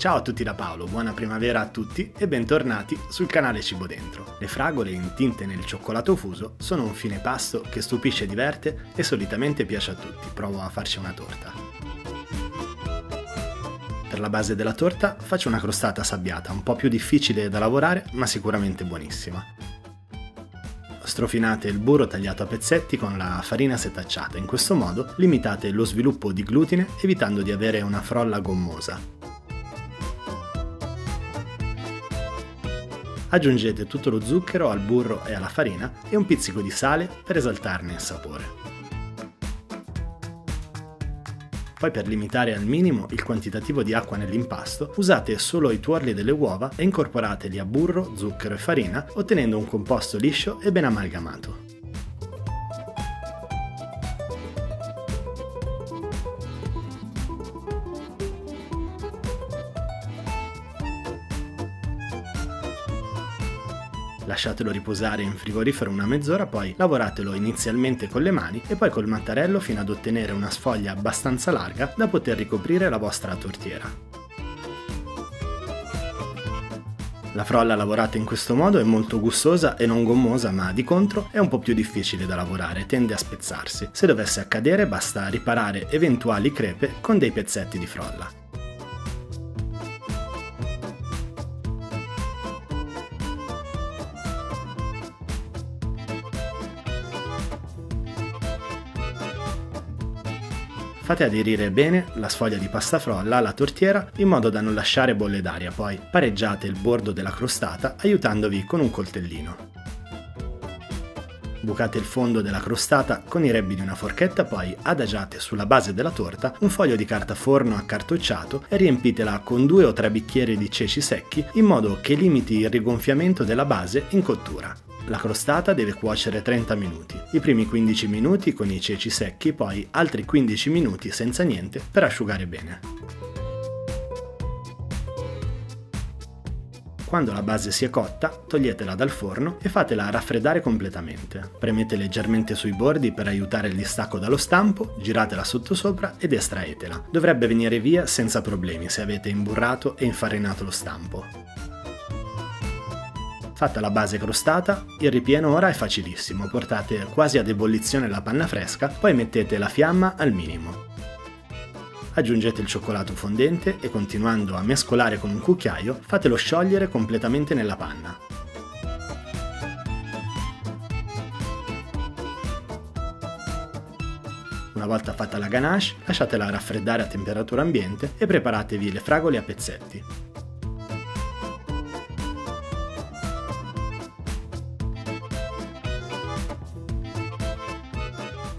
Ciao a tutti da Paolo, buona primavera a tutti e bentornati sul canale Cibo Dentro. Le fragole intinte nel cioccolato fuso sono un fine pasto che stupisce e diverte e solitamente piace a tutti. Provo a farci una torta. Per la base della torta faccio una crostata sabbiata, un po' più difficile da lavorare ma sicuramente buonissima. Strofinate il burro tagliato a pezzetti con la farina setacciata, in questo modo limitate lo sviluppo di glutine evitando di avere una frolla gommosa. Aggiungete tutto lo zucchero al burro e alla farina e un pizzico di sale per esaltarne il sapore. Poi per limitare al minimo il quantitativo di acqua nell'impasto, usate solo i tuorli delle uova e incorporateli a burro, zucchero e farina, ottenendo un composto liscio e ben amalgamato. Lasciatelo riposare in frigorifero una mezz'ora, poi lavoratelo inizialmente con le mani e poi col mattarello fino ad ottenere una sfoglia abbastanza larga da poter ricoprire la vostra tortiera. La frolla lavorata in questo modo è molto gustosa e non gommosa, ma di contro è un po' più difficile da lavorare, tende a spezzarsi. Se dovesse accadere basta riparare eventuali crepe con dei pezzetti di frolla. Fate aderire bene la sfoglia di pasta frolla alla tortiera in modo da non lasciare bolle d'aria, poi pareggiate il bordo della crostata aiutandovi con un coltellino. Bucate il fondo della crostata con i rebbi di una forchetta, poi adagiate sulla base della torta un foglio di carta forno accartocciato e riempitela con 2 o 3 bicchieri di ceci secchi in modo che limiti il rigonfiamento della base in cottura. La crostata deve cuocere 30 minuti, i primi 15 minuti con i ceci secchi, poi altri 15 minuti senza niente per asciugare bene. Quando la base si è cotta, toglietela dal forno e fatela raffreddare completamente. Premete leggermente sui bordi per aiutare il distacco dallo stampo, giratela sottosopra ed estraetela. Dovrebbe venire via senza problemi se avete imburrato e infarinato lo stampo. Fatta la base crostata, il ripieno ora è facilissimo, portate quasi ad ebollizione la panna fresca, poi mettete la fiamma al minimo. Aggiungete il cioccolato fondente e continuando a mescolare con un cucchiaio, fatelo sciogliere completamente nella panna. Una volta fatta la ganache, lasciatela raffreddare a temperatura ambiente e preparatevi le fragole a pezzetti.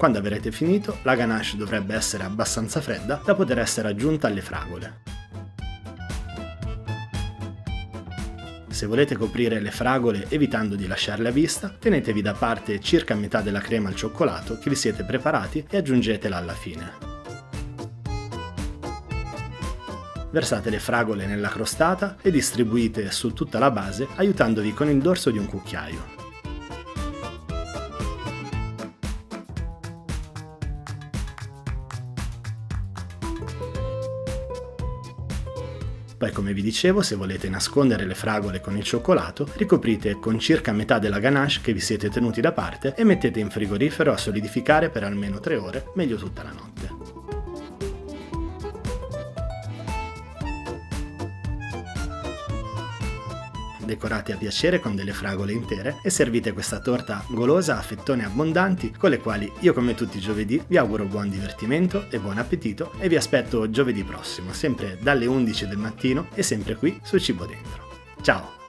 Quando avrete finito, la ganache dovrebbe essere abbastanza fredda da poter essere aggiunta alle fragole. Se volete coprire le fragole evitando di lasciarle a vista, tenetevi da parte circa metà della crema al cioccolato che vi siete preparati e aggiungetela alla fine. Versate le fragole nella crostata e distribuite su tutta la base aiutandovi con il dorso di un cucchiaio. Poi, come vi dicevo, se volete nascondere le fragole con il cioccolato, ricoprite con circa metà della ganache che vi siete tenuti da parte e mettete in frigorifero a solidificare per almeno 3 ore, meglio tutta la notte. Decorate a piacere con delle fragole intere e servite questa torta golosa a fettone abbondanti con le quali io, come tutti i giovedì, vi auguro buon divertimento e buon appetito e vi aspetto giovedì prossimo, sempre dalle 11 del mattino e sempre qui su Cibo Dentro. Ciao!